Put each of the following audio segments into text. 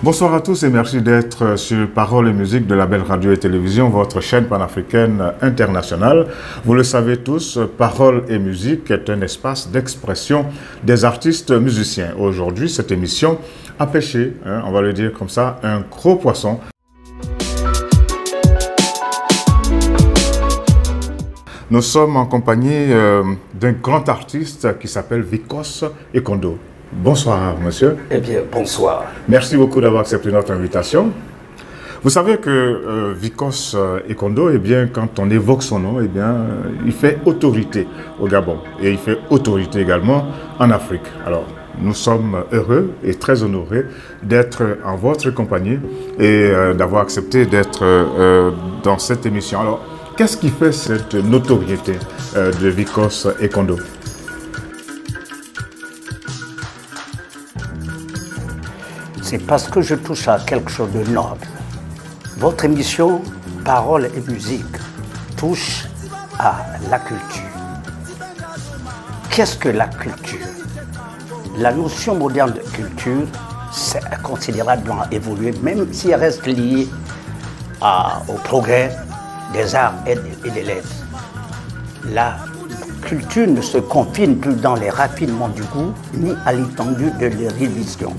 Bonsoir à tous et merci d'être sur Parole et Musique de la Belle Radio et Télévision, votre chaîne panafricaine internationale. Vous le savez tous, Parole et Musique est un espace d'expression des artistes musiciens. Aujourd'hui, cette émission a pêché, on va le dire comme ça, un gros poisson. Nous sommes en compagnie d'un grand artiste qui s'appelle Vikos Ekondo. Bonsoir, monsieur. Eh bien, bonsoir. Merci beaucoup d'avoir accepté notre invitation. Vous savez que Vikos Ekondo, eh bien, quand on évoque son nom, eh bien, il fait autorité au Gabon et il fait autorité également en Afrique. Alors, nous sommes heureux et très honorés d'être en votre compagnie et d'avoir accepté d'être dans cette émission. Alors, qu'est-ce qui fait cette notoriété de Vikos Ekondo? C'est parce que je touche à quelque chose de noble. Votre émission, Parole et Musique, touche à la culture. Qu'est-ce que la culture? La notion moderne de culture s'est considérablement évoluée, même si elle reste liée au progrès des arts et des lettres. La culture ne se confine plus dans les raffinements du goût, ni à l'étendue de l'érudition,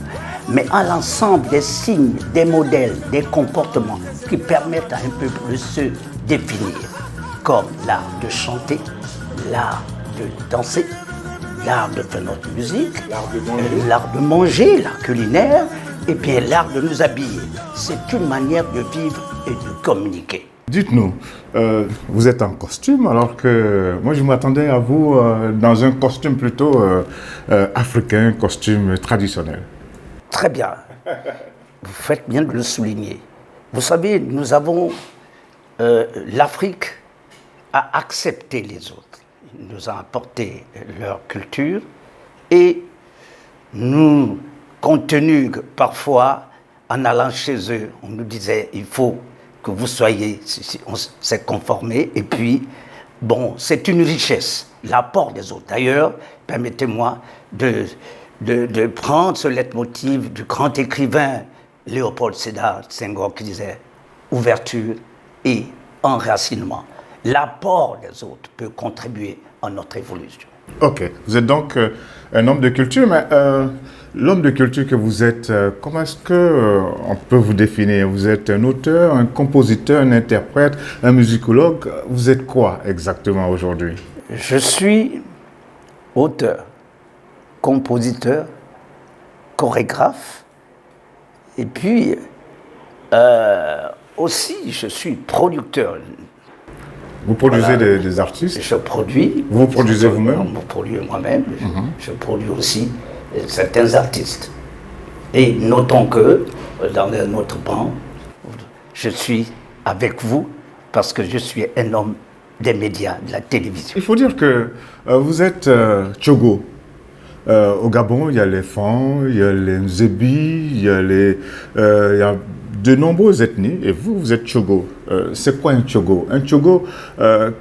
mais à l'ensemble des signes, des modèles, des comportements qui permettent à un peuple de se définir, comme l'art de chanter, l'art de danser, l'art de faire notre musique, l'art de manger, l'art culinaire, et bien l'art de nous habiller. C'est une manière de vivre et de communiquer. Dites-nous, vous êtes en costume alors que moi je m'attendais à vous dans un costume plutôt africain, costume traditionnel. Très bien. Vous faites bien de le souligner. Vous savez, nous avons... l'Afrique a accepté les autres. Ils nous ont apporté leur culture et nous, compte tenu que parfois, en allant chez eux, on nous disait il faut que vous soyez, on s'est conformé et puis, bon, c'est une richesse, l'apport des autres. D'ailleurs, permettez-moi de prendre ce leitmotiv du grand écrivain Léopold Sédar Senghor qui disait ouverture et enracinement. L'apport des autres peut contribuer à notre évolution. Ok, vous êtes donc un homme de culture, mais l'homme de culture que vous êtes, comment est-ce qu'on peut vous définir? Vous êtes un auteur, un compositeur, un interprète, un musicologue. Vous êtes quoi exactement aujourd'hui? Je suis auteur, compositeur, chorégraphe, et puis aussi je suis producteur. Vous produisez Voilà. des artistes? Je produis. Vous produisez vous-même? Je produis moi-même. Je produis aussi certains artistes. Et notons que dans notre banc, je suis avec vous parce que je suis un homme des médias, de la télévision. Il faut dire que vous êtes Tchogo. Au Gabon, il y a les Fans, il y a les Nzebi, il y a de nombreuses ethnies, et vous êtes Tchogo. C'est quoi un Tchogo? Un Tchogo,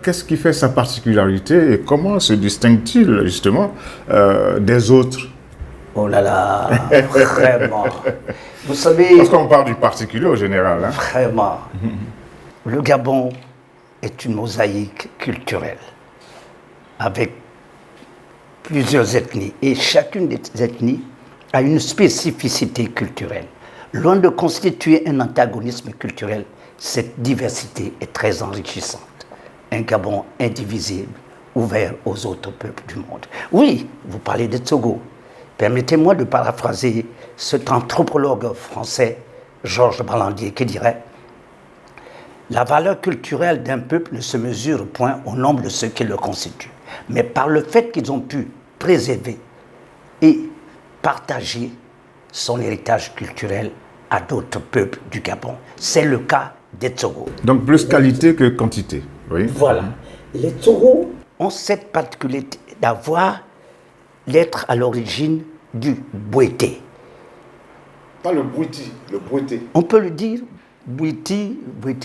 qu'est-ce qui fait sa particularité et comment se distingue-t-il justement des autres? Oh là là, vraiment. Vous savez... Parce qu'on parle du particulier au général. Hein? Vraiment. Le Gabon est une mosaïque culturelle avec plusieurs ethnies et chacune des ethnies a une spécificité culturelle. Loin de constituer un antagonisme culturel, cette diversité est très enrichissante. Un Gabon indivisible, ouvert aux autres peuples du monde. Oui, vous parlez de Togo. Permettez-moi de paraphraser cet anthropologue français, Georges Ballandier, qui dirait « La valeur culturelle d'un peuple ne se mesure point au nombre de ceux qui le constituent, mais par le fait qu'ils ont pu préserver et partager son héritage culturel à d'autres peuples du Gabon. » C'est le cas des Togo. Donc plus qualité que quantité. Oui. Voilà. Les Togo ont cette particularité d'être à l'origine du Bouété. Pas le Bouiti, le Bouété. On peut le dire, Bouiti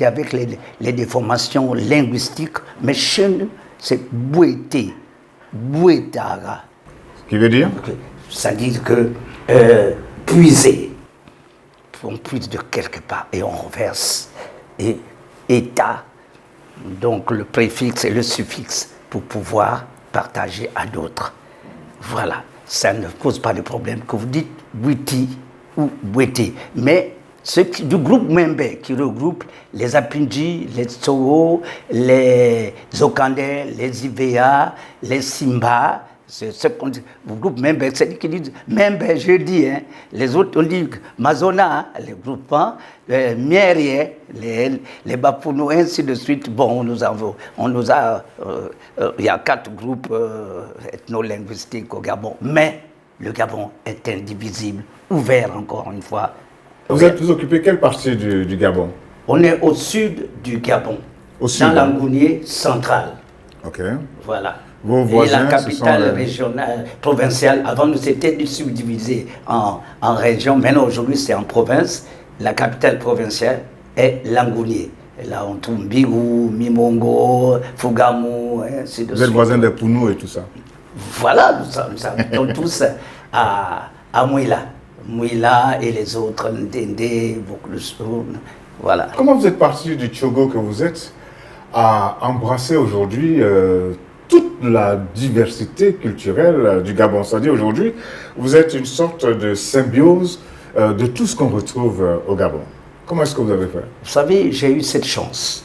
avec les déformations linguistiques, mais chez nous, c'est Bouété, Bouétara. Ce qui veut dire? Ça dit que puiser. on puise de quelque part et on renverse. Et état, donc le préfixe et le suffixe pour pouvoir partager à d'autres. Voilà, ça ne pose pas de problème que vous dites Bwiti ou Bwete. Mais ceux du groupe Membe qui regroupe les Apinji, les Tsoro, les Zokandé, les Ivea, les Simba, c'est ce qu'on dit. Le groupe Membe, c'est qui dit Membe, je dis, hein. Les autres on dit Mazona, hein, les groupements, les Mierie, les Bapounou, ainsi de suite. Bon, il y a 4 groupes ethno-linguistiques au Gabon, mais le Gabon est indivisible, ouvert encore une fois. Vous occupez quelle partie du Gabon? On est au sud du Gabon, au sud, dans l'Angounier central. Ok. Voilà. Vos voisins, et la capitale régionale, provinciale, avant nous c'était subdivisé en régions, maintenant aujourd'hui c'est en province. La capitale provinciale est l'Angounier. Et là on trouve Bigou, Mimongo, Fougamou, ainsi de suite. Vous êtes voisins des Pounou et tout ça? Voilà, nous habitons tous à Mouila. Mouila et les autres, Ndende, Bokluso, voilà. Comment vous êtes parti du Tchogo que vous êtes à embrasser aujourd'hui toute la diversité culturelle du Gabon? C'est-à-dire aujourd'hui, vous êtes une sorte de symbiose de tout ce qu'on retrouve au Gabon. Comment est-ce que vous avez fait? Vous savez, j'ai eu cette chance.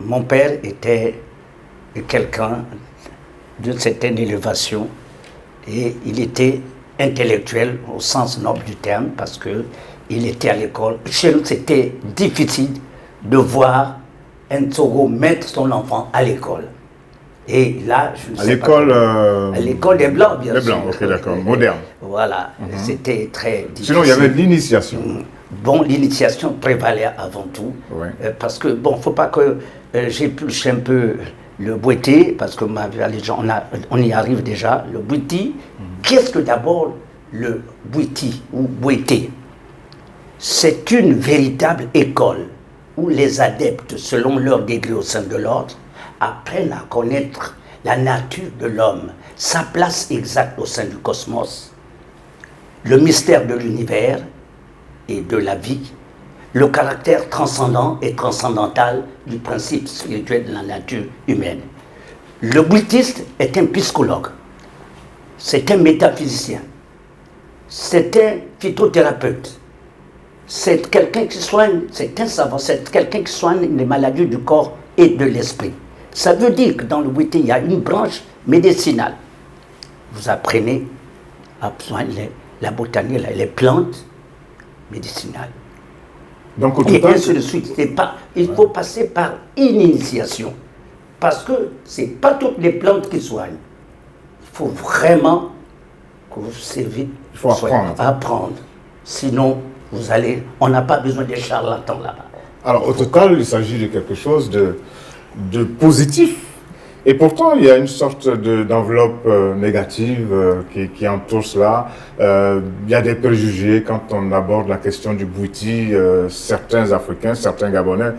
Mon père était quelqu'un d'une certaine élévation et il était intellectuel au sens noble du terme parce qu'il était à l'école. Chez nous, c'était difficile de voir un Tsoro mettre son enfant à l'école. Et là, je ne sais pas. À l'école des Blancs, bien sûr. Des Blancs, ok, d'accord, moderne. Voilà, c'était très difficile. Sinon, il y avait l'initiation. Bon, l'initiation prévalait avant tout. Ouais. Parce que, bon, il ne faut pas que j'épluche un peu le Bwete, parce que les gens, on y arrive déjà. Le Bwiti, qu'est-ce que d'abord le Bwiti ou Bwete? C'est une véritable école où les adeptes, selon leur degré au sein de l'ordre, apprennent à connaître la nature de l'homme, sa place exacte au sein du cosmos, le mystère de l'univers et de la vie, le caractère transcendant et transcendantal du principe spirituel de la nature humaine. Le bouddhiste est un psychologue, c'est un métaphysicien, c'est un phytothérapeute, c'est quelqu'un qui soigne, c'est un savant, c'est quelqu'un qui soigne les maladies du corps et de l'esprit. Ça veut dire que dans le bouddhisme, il y a une branche médicinale. Vous apprenez à soigner la botanique, les plantes médicinales. Donc, et ainsi de suite. Il faut passer par une initiation. Parce que ce n'est pas toutes les plantes qui soignent. Il faut vraiment que vous serviez. Il faut apprendre. Sinon, on n'a pas besoin des charlatans là-bas. Alors, au total, il s'agit de quelque chose de positif. Et pourtant, il y a une sorte d'enveloppe négative qui entoure cela. Il y a des préjugés quand on aborde la question du Bwiti. Certains Africains, certains Gabonais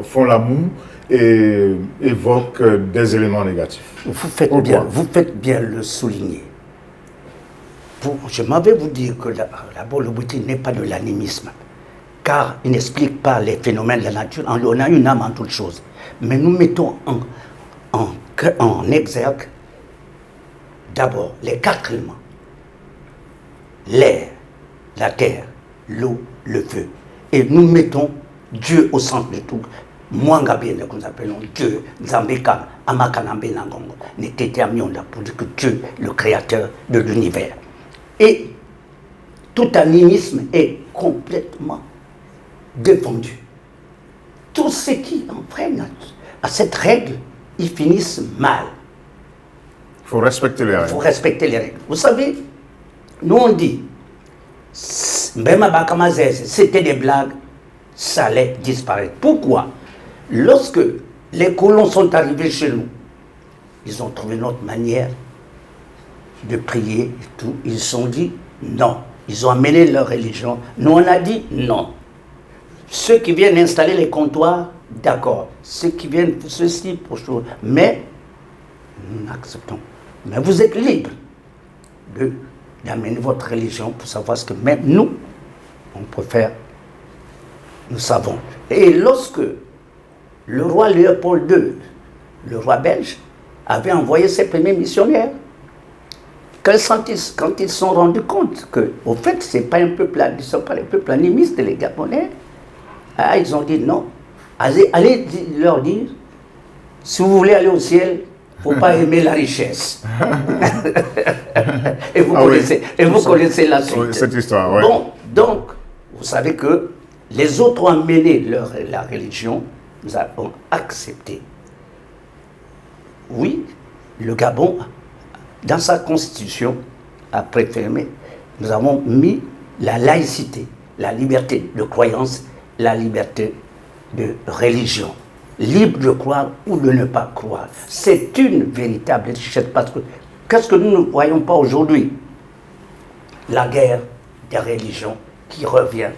font la moue et évoquent des éléments négatifs. Vous faites bien le souligner. Je m'avais vous dire que d'abord le Bwiti n'est pas de l'animisme, car il n'explique pas les phénomènes de la nature. On a une âme en toutes choses. Mais nous mettons en exergue d'abord les 4 éléments. L'air, la terre, l'eau, le feu. Et nous mettons Dieu au centre de tout. Mwangabé, que nous appelons Dieu, Zambeka, Amakanambe Nangongo, Netete Amionda, pour dire que Dieu, le créateur de l'univers. Et tout animisme est complètement défendu. Tous ceux qui enfreignent à cette règle, ils finissent mal. Il faut respecter les règles. Il faut respecter les règles. Vous savez, nous on dit, c'était des blagues, ça allait disparaître. Pourquoi? Lorsque les colons sont arrivés chez nous, ils ont trouvé notre manière de prier et tout. Ils se sont dit non. Ils ont amené leur religion. Nous on a dit non. Ceux qui viennent installer les comptoirs, d'accord. Ceux qui viennent pour ceci, pour chose. Mais nous acceptons. Mais vous êtes libre de d'amener votre religion pour savoir ce que même nous, on peut faire. Nous savons. Et lorsque le roi Léopold II, le roi belge, avait envoyé ses premiers missionnaires, quand ils se sont rendus compte que, au fait, ce ne sont pas les peuples animistes, les Gabonais, ils ont dit non. Allez leur dire, si vous voulez aller au ciel, il ne faut pas aimer la richesse. et vous connaissez la suite. Cette histoire, oui. Bon, donc, vous savez que les autres ont amené la religion, nous avons accepté. Oui, le Gabon, dans sa constitution, a préféré, nous avons mis la laïcité, la liberté de croyance, la liberté de religion. Libre de croire ou de ne pas croire. C'est une véritable richesse parce que qu'est-ce que nous ne voyons pas aujourd'hui? La guerre des religions qui revient,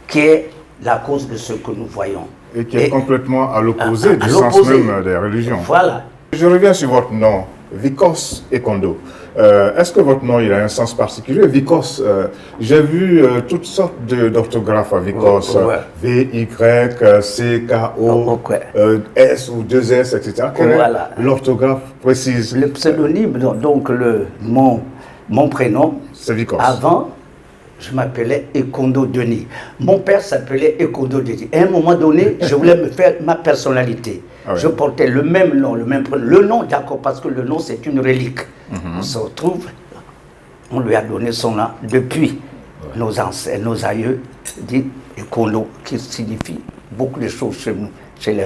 qui est la cause de ce que nous voyons. Et qui est complètement à l'opposé du sens même des religions. Voilà. Je reviens sur votre nom, Vikos Ekondo. Est-ce que votre nom il a un sens particulier? Vikos, j'ai vu toutes sortes d'orthographes à Vikos, V-Y-C-K-O, S ou 2S, etc. Quelle est l'orthographe précise? Le pseudonyme, donc mon prénom, c'est Vikos. Avant, je m'appelais Ekondo Denis. Mon père s'appelait Ekondo Denis. À un moment donné, je voulais me faire ma personnalité. Ah ouais. Je portais le même nom, le même prénom. Le nom, d'accord, parce que le nom, c'est une relique. On se retrouve, on lui a donné son nom depuis nos ancêtres, nos aïeux, dit Ekondo, qui signifie beaucoup de choses chez nous,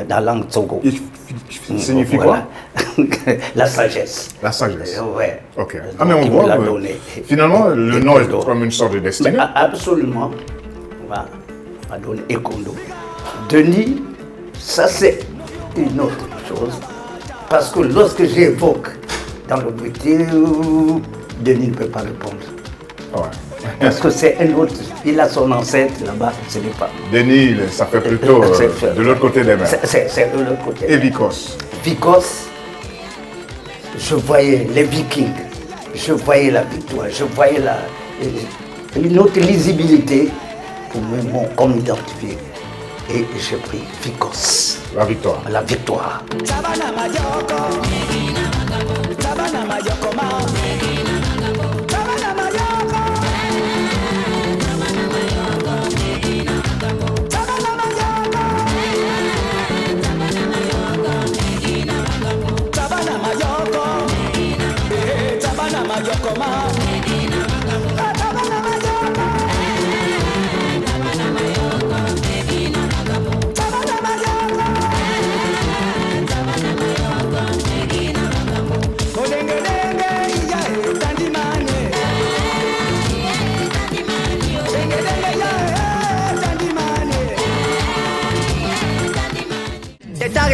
dans la langue Togo. Il signifie quoi? La sagesse. La sagesse. Ouais. Ok. Ah, mais on voit, finalement, le nom est comme une sorte de destinée. Mais absolument. On va donner Ekondo. Denis, ça c'est une autre chose. Parce que lorsque j'évoque dans le bruitier, Denis ne peut pas répondre. Ouais. Parce que c'est un autre, il a son ancêtre là-bas, ce n'est pas. Denis, ça fait plutôt de l'autre côté des mers. C'est de l'autre côté. Et Vikos? Vikos, je voyais les Vikings, je voyais la victoire, je voyais une autre lisibilité pour comme identifier. Et j'ai pris Vikos. La victoire. La victoire.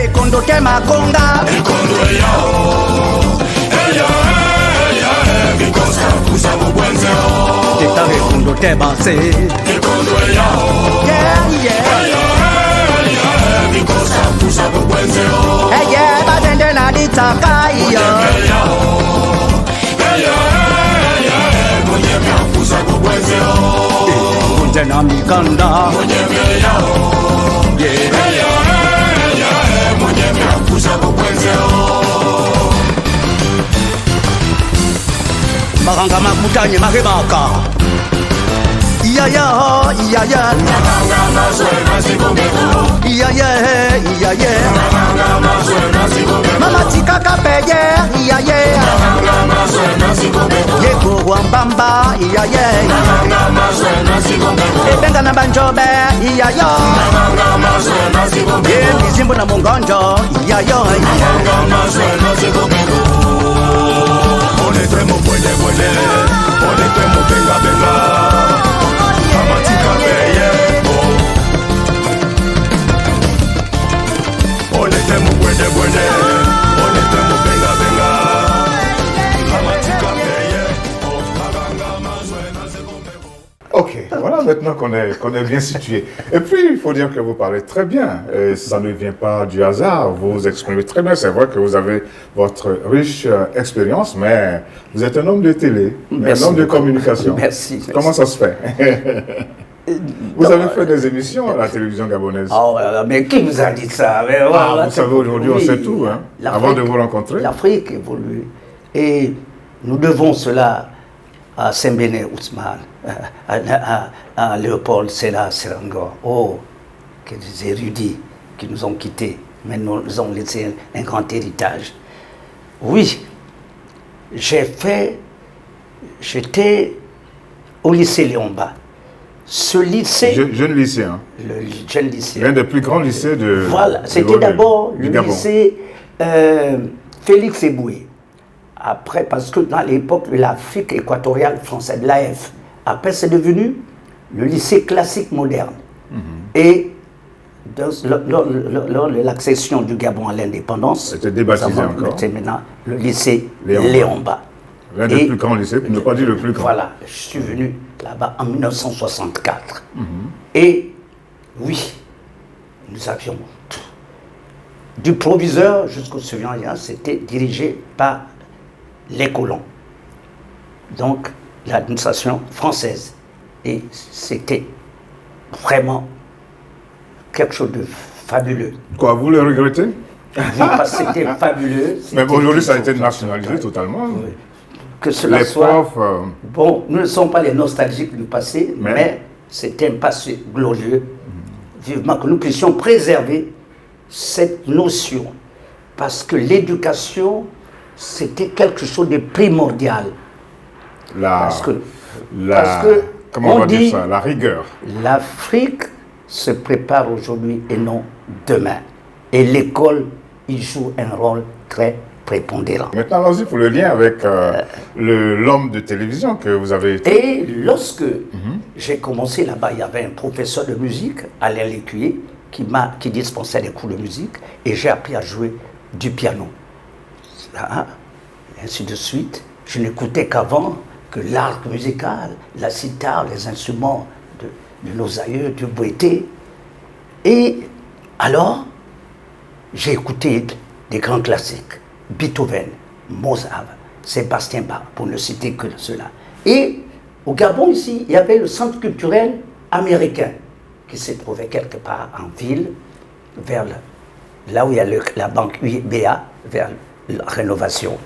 Ekondo te makonga Ekondo Vikos kakuza mubwenzeo Teta Ekondo te base Ekondo Vikos kakuza mubwenzeo badende na ditaka Mwenye kakuza mubwenzeo Mwenye na mikanda Mwenye Maranga makutanye makebaka Iyaya Mama tikaka peye Yeko wambamba Ebenga na banjobe Bizimbo na mongonjo Onetemo bwele Onetemo benga Amatika peye Onetemo bwele Onetemo benga Amatika peye Ok. Voilà, maintenant qu'on est bien situé. Et puis, il faut dire que vous parlez très bien. Et ça ne vient pas du hasard. Vous vous exprimez très bien. C'est vrai que vous avez votre riche expérience, mais vous êtes un homme de télé, Merci un homme de beaucoup. communication. Merci. Comment ça se fait? Vous avez fait des émissions à la télévision gabonaise. Oh, mais qui vous a dit ça? Mais, Ah, vous savez, aujourd'hui, on sait tout, hein, avant de vous rencontrer. L'Afrique évolue. Et nous devons cela à Sembene Ousmane, à Léopold Sédar Senghor. Oh, que des érudits qui nous ont quittés, mais nous ont laissé un grand héritage. Oui, j'étais au lycée Léomba. Ce lycée, Jeune lycéen. le jeune lycée, L'un des plus grands lycées de. voilà, c'était d'abord du le Gabon. lycée Félix Eboué. Après, parce que dans l'époque de l'Afrique équatoriale française, l'AF, après c'est devenu le lycée classique moderne. Et lors de l'accession du Gabon à l'indépendance, C'était débaptisé nous avons encore. été maintenant le lycée Léomba. Léomba. L'un des Et- plus grands lycées, pour ne pas dire le plus grand. Voilà, je suis venu là-bas en 1964. Et oui, nous avions tout. Du proviseur jusqu'au surveillant, c'était dirigé par les colons. Donc, l'administration française. Et c'était vraiment quelque chose de fabuleux. Quoi, vous le regrettez? Oui, parce que c'était fabuleux. Mais c'était aujourd'hui, ça a quelque été chose nationalisé de- totalement. Oui. Que cela Les soit. profs, Bon, nous ne sommes pas les nostalgiques du passé, Mais- mais c'était un passé glorieux. Vivement que nous puissions préserver cette notion. Parce que l'éducation, c'était quelque chose de primordial. Parce que comment on on va dire dit- ça? La rigueur. l'Afrique se prépare aujourd'hui et non demain. Et l'école, il joue un rôle très prépondérant. Maintenant, allons-y pour le lien avec l'homme de télévision que vous avez été. Et lorsque j'ai commencé là-bas, il y avait un professeur de musique, Alain Lécuyer, qui dispensait des cours de musique, et j'ai appris à jouer du piano. Là, ainsi de suite. Je n'écoutais qu'avant que l'art musical, la sitar, les instruments de nos aïeux, du boité. Et alors, j'ai écouté des grands classiques, Beethoven, Mozart, Sébastien Bach, pour ne citer que cela. Et au Gabon, ici, il y avait le centre culturel américain qui se trouvait quelque part en ville, vers là où il y a la banque UBA, vers la rénovation.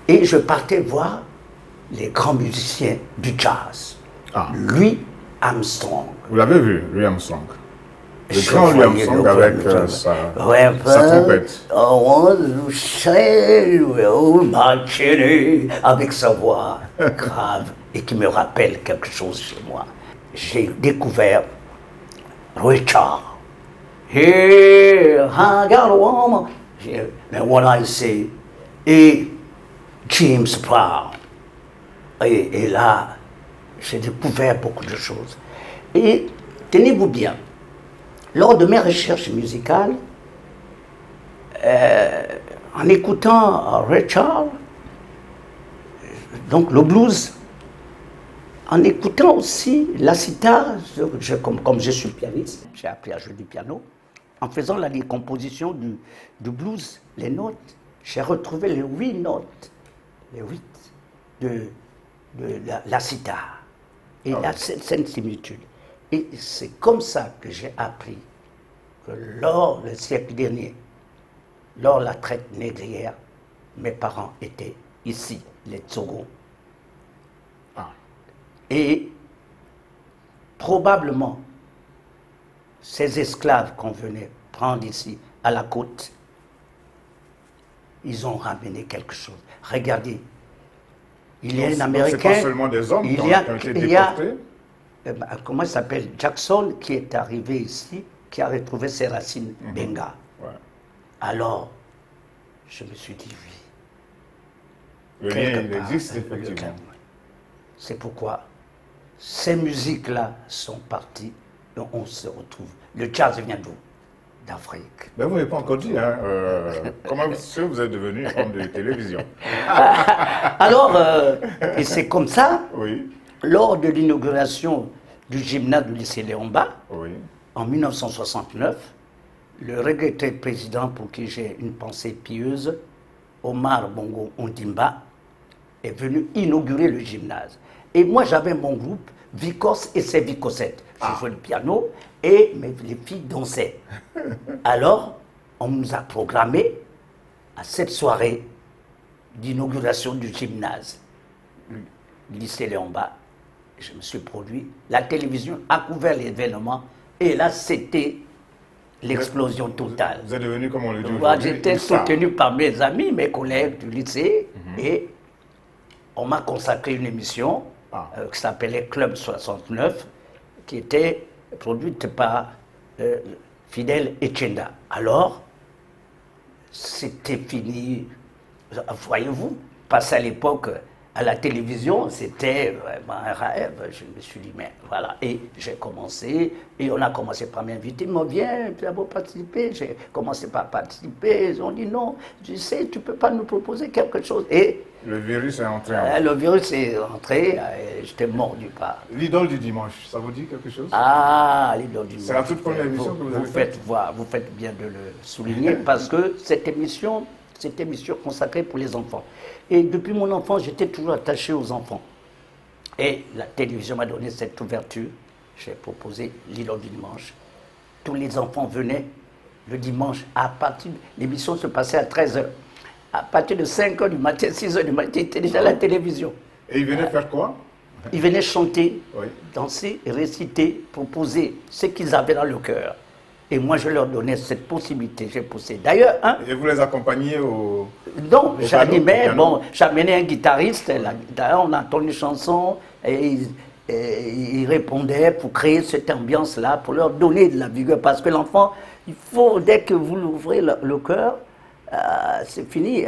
Et je partais voir les grands musiciens du jazz. Ah. Louis Armstrong. Vous l'avez vu, Louis Armstrong. Le Je grand Louis voyais Armstrong le avec grand sa trompette. Avec sa voix grave et qui me rappelle quelque chose chez moi. J'ai découvert Richard. Here, I got a woman. And what I say. Et James Brown. Et là, j'ai découvert beaucoup de choses. Et tenez-vous bien, lors de mes recherches musicales, en écoutant Richard, donc le blues, en écoutant aussi la sitar, comme je suis pianiste, j'ai appris à jouer du piano, en faisant la décomposition du blues, les notes, j'ai retrouvé les 8 notes, les 8 de la sitar. Et là, c'est une similitude. Et c'est comme ça que j'ai appris que lors du siècle dernier, lors de la traite négrière, mes parents étaient ici, les Tsogo. Et probablement, ces esclaves qu'on venait prendre ici, à la côte, ils ont ramené quelque chose. Regardez, il y a un Américain. C'est pas seulement des hommes qui ont été déportés. Comment il s'appelle? Jackson, qui est arrivé ici, qui a retrouvé ses racines benga. Ouais. Alors, je me suis dit oui. Le lien, Quelque il part, existe le effectivement. clair. C'est pourquoi ces musiques-là sont parties et on se retrouve. Le jazz vient d'où? D'Afrique. Mais vous n'avez pas encore dit, hein, comment vous êtes devenu homme de télévision. Alors, et c'est comme ça, Oui. lors de l'inauguration du gymnase du lycée Léon Bas, Oui. en 1969, le regretté président pour qui j'ai une pensée pieuse, Omar Bongo Ondimba, est venu inaugurer le gymnase. Et moi, j'avais mon groupe, Vicos et ses Vicosettes. Je jouais le piano et les filles dansaient. Alors, on nous a programmés à cette soirée d'inauguration du gymnase, le lycée Léon Bas. Je me suis produit. La télévision a couvert l'événement et là, c'était l'explosion totale. Vous êtes devenu, comme on le dit Moi, aujourd'hui, j'étais une star. soutenu par mes amis, mes collègues du lycée, et on m'a consacré une émission qui s'appelait Club 69, qui était produite par Fidèle Etchenda. Alors, c'était fini. Voyez-vous, passer à l'époque à la télévision, c'était vraiment un rêve. Je me suis dit, mais voilà. Et j'ai commencé, et on a commencé par m'inviter. Ils m'ont dit, viens, tu vas participer. J'ai commencé par participer. Ils ont dit, non, tu sais, tu ne peux pas nous proposer quelque chose. Et le virus est entré en le virus est entré, et j'étais mordu par. L'idole du dimanche, ça vous dit quelque chose? Ah, l'idole du dimanche. C'est la toute première émission que vous avez faite. Vous faites bien de le souligner, parce que cette émission consacrée pour les enfants. Et depuis mon enfance, j'étais toujours attaché aux enfants. Et la télévision m'a donné cette ouverture. J'ai proposé l'idole du dimanche. Tous les enfants venaient le dimanche à partir. L'émission se passait à 13h. À partir de 5h du matin, 6h du matin, c'était déjà la télévision. Et ils venaient faire quoi? Ils venaient chanter, Oui. danser, réciter, proposer ce qu'ils avaient dans le cœur. Et moi, je leur donnais cette possibilité. J'ai poussé. D'ailleurs, Et vous les accompagniez au... non, au j'animais, piano? bon, j'amenais un guitariste, d'ailleurs on entend une chanson, et il répondait pour créer cette ambiance-là, pour leur donner de la vigueur, parce que l'enfant, il faut, dès que vous l'ouvrez le cœur, c'est fini.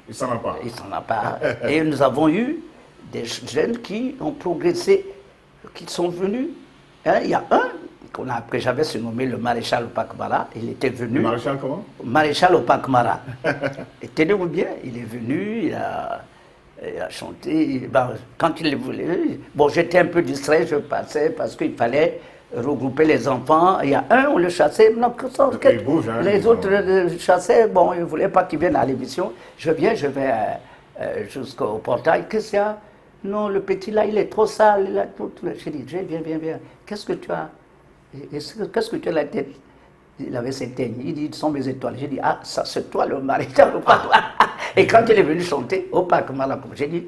Il s'en a pas. Il s'en a pas. Et nous avons eu des jeunes qui ont progressé, qui sont venus. Hein, il y a un que j'avais surnommé le maréchal Opakmara, il était venu. Le maréchal comment? Maréchal Opakmara. Et tenez-vous bien, il est venu, il a chanté. Ben, quand il voulait. Bon, j'étais un peu distrait, je passais parce qu'il fallait regrouper les enfants. Il y a un, on le chassait. Non, il bouge, hein, les autres le chassaient. Bon, ils ne voulaient pas qu'il vienne à l'émission. Je vais jusqu'au portail. Qu'est-ce qu'il y a? Non, le petit là, il est trop sale. Il a tout. J'ai dit, viens. Qu'est-ce que tu as? Qu'est-ce que tu as la tête? Il avait ses teignes. Il dit, ce sont mes étoiles. J'ai dit, ah, ça c'est toi le maréchal Opakmara. Et quand il est venu chanter Opakmara, j'ai dit,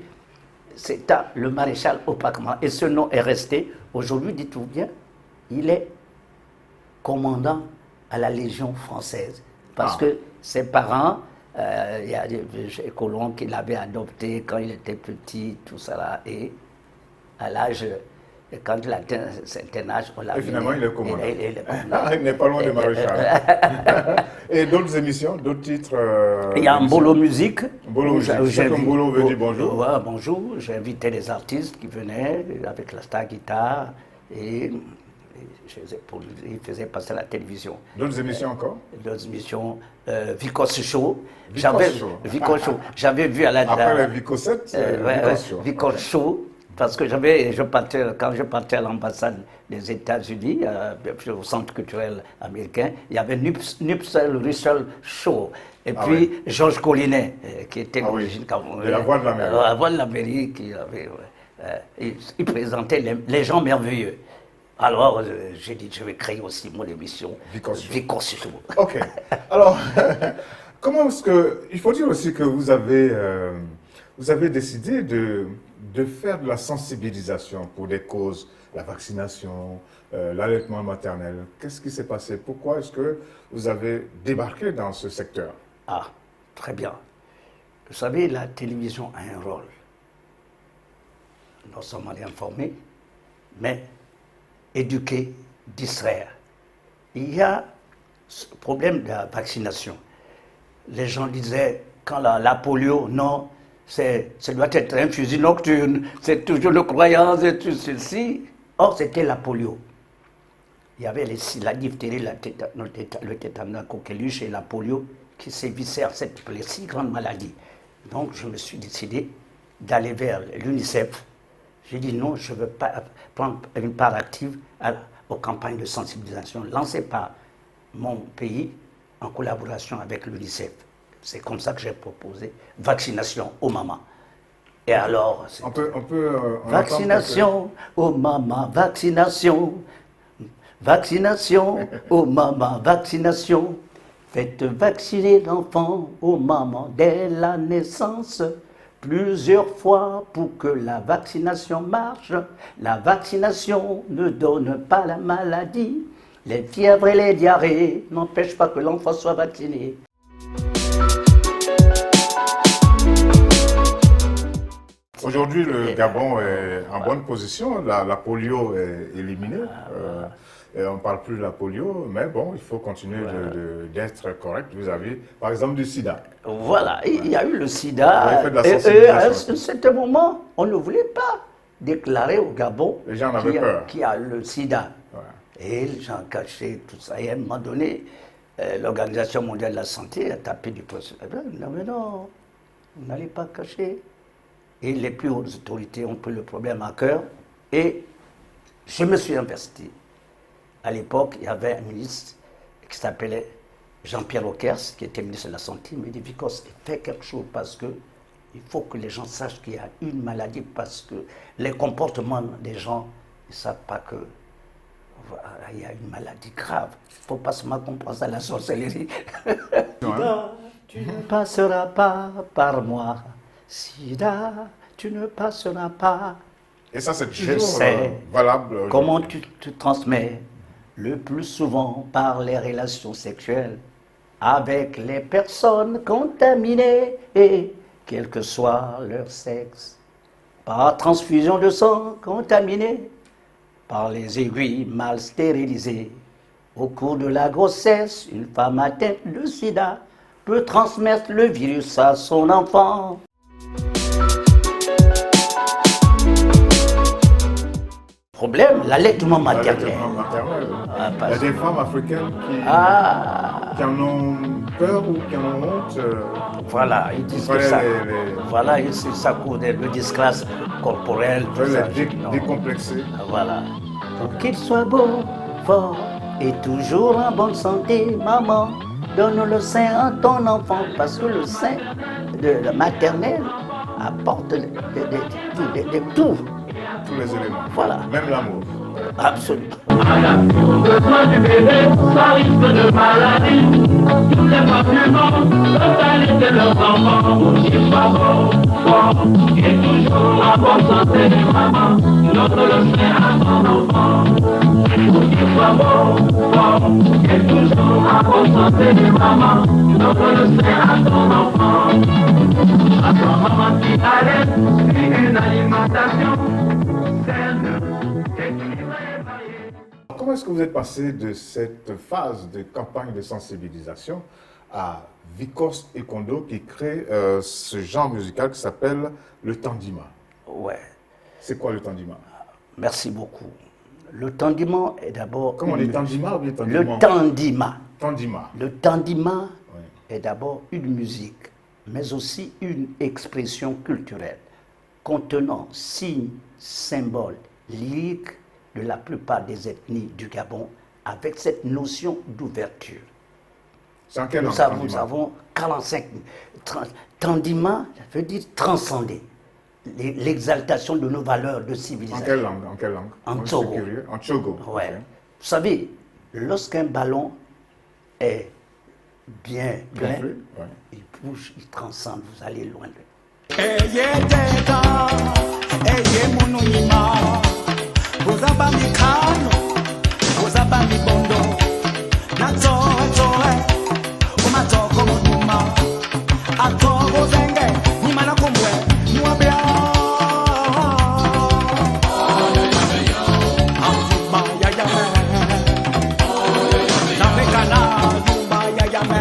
c'est le maréchal Opakmara. Et ce nom est resté. Aujourd'hui, dites-vous bien, il est commandant à la Légion française. Parce que ses parents, il y a des colons qui l'avaient adopté quand il était petit, tout ça là. Et à l'âge... Et quand il a atteint un certain âge, on l'a Et finalement, il est commandant. Il n'est pas loin de maréchal. Et d'autres émissions, d'autres titres? Il y a un Mbolo Musique. Mbolo Musique. C'est comme Mbolo veut dire bonjour. Ouais, bonjour. J'ai invité des artistes qui venaient avec la star guitare et ils faisaient passer à la télévision. D'autres émissions encore? D'autres émissions, Vicos Show. Vicos Show. J'avais vu à la... Après les Vicosettes, Vicos Show. Vicos Show. Parce que quand je partais à l'ambassade des États-Unis, au centre culturel américain, il y avait Nupsel Russell Show. Et puis Georges Collinet, qui était d'origine camerounaise. De la Voix de l'Amérique. La Voix de l'Amérique, il présentait les gens merveilleux. Alors, j'ai dit, je vais créer aussi mon émission. Vicos Show. Ok. Alors, comment est-ce que... Il faut dire aussi que vous avez décidé de faire de la sensibilisation pour des causes, la vaccination, l'allaitement maternel. Qu'est-ce qui s'est passé? Pourquoi est-ce que vous avez débarqué dans ce secteur? Ah, très bien. Vous savez, la télévision a un rôle. Non seulement informer, mais éduquer, distraire. Il y a ce problème de la vaccination. Les gens disaient, quand la polio, non, ça doit être un fusil nocturne, c'est toujours une croyance et tout ceci. Or, c'était la polio. Il y avait la diphtérie, le tétanos, la coqueluche et la polio qui sévissaient les 6 grandes maladies. Donc, je me suis décidé d'aller vers l'UNICEF. J'ai dit non, je ne veux pas prendre une part active aux campagnes de sensibilisation lancées par mon pays en collaboration avec l'UNICEF. C'est comme ça que j'ai proposé vaccination aux mamans. Et alors, vaccination aux mamans, vaccination, vaccination aux mamans, vaccination. Faites vacciner l'enfant aux mamans dès la naissance. Plusieurs fois pour que la vaccination marche. La vaccination ne donne pas la maladie. Les fièvres et les diarrhées n'empêchent pas que l'enfant soit vacciné. Aujourd'hui, le Gabon est en bonne position. La polio est éliminée. Et on ne parle plus de la polio, mais bon, il faut continuer d'être correct vis-à-vis, par exemple, du sida. Voilà, il y a eu le sida. Et à un certain moment, on ne voulait pas déclarer au Gabon qu'il y a le sida. Ouais. Et les gens cachaient tout ça. Et à un moment donné, l'Organisation mondiale de la santé a tapé du poing. Non, mais non, vous n'allez pas cacher. Et les plus hautes autorités ont pris le problème à cœur. Et je me suis investi. À l'époque, il y avait un ministre qui s'appelait Jean-Pierre Ockers, qui était ministre de la Santé. Il me dit, Vicos, fais quelque chose parce que il faut que les gens sachent qu'il y a une maladie, parce que les comportements des gens ne savent pas que il y a une maladie grave. Il ne faut pas se mal comprendre à la sorcellerie. Sida, tu ne passeras pas par moi. Sida, tu ne passeras pas. Et ça, c'est toujours valable. Comment tu te transmets le plus souvent par les relations sexuelles avec les personnes contaminées, et quel que soit leur sexe, par transfusion de sang contaminé, par les aiguilles mal stérilisées. Au cours de la grossesse, une femme atteinte de sida peut transmettre le virus à son enfant. Problème, l'allaitement maternel. Il y a des femmes africaines qui en ont peur ou qui en ont honte. Voilà, ils disent que ça. Voilà, ça court le disgrâce corporel. Décomplexé. Voilà. Pour qu'il soit beau, fort et toujours en bonne santé, maman, donne le sein à ton enfant, parce que le sein de la maternelle apporte tout. Tous les éléments. Voilà. Même l'amour. Absolument. Besoin du bébé, sans risque de maladie. Tous les papillons, totalité de leurs enfants. Ils soient bons, et toujours en bonne santé, maman. Donne le sein à ton enfant. Qu'ils soient bons, et toujours en bonne santé, maman. Donne le sein à ton enfant. À ton maman qui allait, une alimentation saine. Comment est-ce que vous êtes passé de cette phase de campagne de sensibilisation à Vicos Ekondo qui crée ce genre musical qui s'appelle le tandima? Ouais. C'est quoi le tandima? Merci beaucoup. Le tandima est d'abord... Comment on dit tandima ou bien tandima? Le tandima. Tandima. Le tandima est d'abord une musique, mais aussi une expression culturelle contenant signes, symboles, lyriques de la plupart des ethnies du Gabon, avec cette notion d'ouverture. C'est en quelle langue? Nous avons 45 tandima, ça veut dire transcender l'exaltation de nos valeurs de civilisation. En quelle langue? En Tsogo. En Tsogo. Ouais. Okay. Vous savez, lorsqu'un ballon est bien plein, il bouge, il transcende, vous allez loin de lui. Uzaba mikano, uzaba mibondo, natsoe, umatoko moduma, atoko zenge, nimana kumbwe, niwabia. Azuba ya ya me, namekana azuba ya ya me,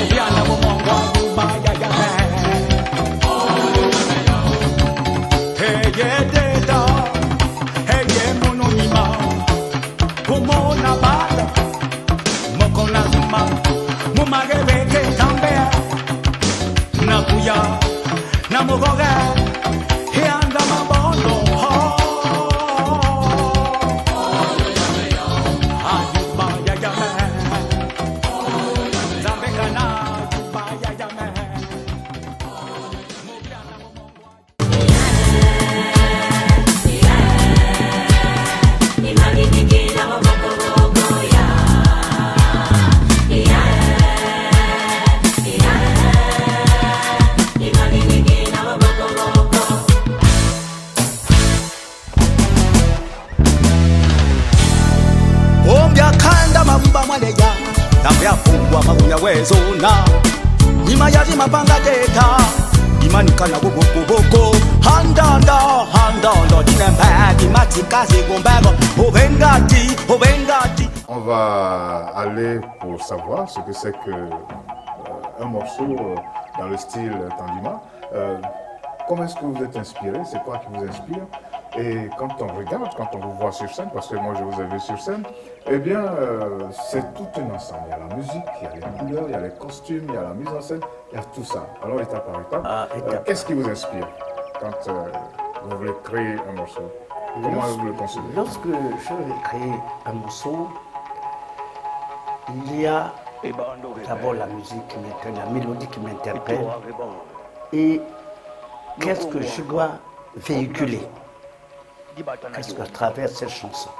obiana bomongo azuba ya ya me. Hey yeah. Namugoga, he and zona imayaji mapanga deta imanikana boko handondo dinembagi matikazi gombago ovengati. On va aller pour savoir ce que c'est que un morceau dans le style Tandima. Comment est-ce que vous êtes inspiré? C'est quoi qui vous inspire? Et quand on regarde, quand on vous voit sur scène, parce que moi je vous ai vu sur scène, eh bien c'est tout un ensemble. Il y a la musique, il y a les couleurs, il y a les costumes, il y a la mise en scène, il y a tout ça. Alors étape par étape, qu'est-ce qui vous inspire quand vous voulez créer un morceau? Comment vous le concevez? Lorsque je vais créer un morceau, il y a d'abord la musique qui m'interpelle, la mélodie qui m'interpelle, et qu'est-ce que je dois véhiculer, qu'est-ce que à travers cette chanson.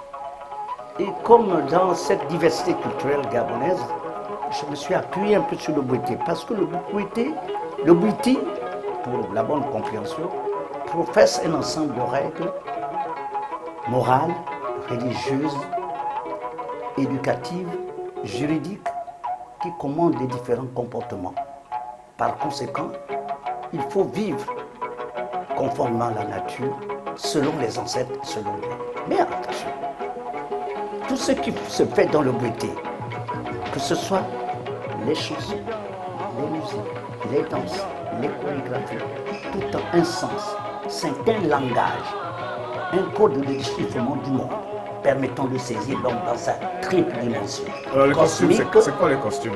Et comme dans cette diversité culturelle gabonaise, je me suis appuyé un peu sur le bouité, parce que le bouité, pour la bonne compréhension, professe un ensemble de règles morales, religieuses, éducatives, juridiques, qui commandent les différents comportements. Par conséquent, il faut vivre conformément à la nature, selon les ancêtres, selon Dieu. Mais attention, tout ce qui se fait dans le bouité, que ce soit les chansons, les musiques, les danses, les chorégraphies, tout en un sens, c'est un langage, un code de déchiffrement du monde, permettant de saisir l'homme dans sa triple dimension. Alors les costumes, c'est quoi les costumes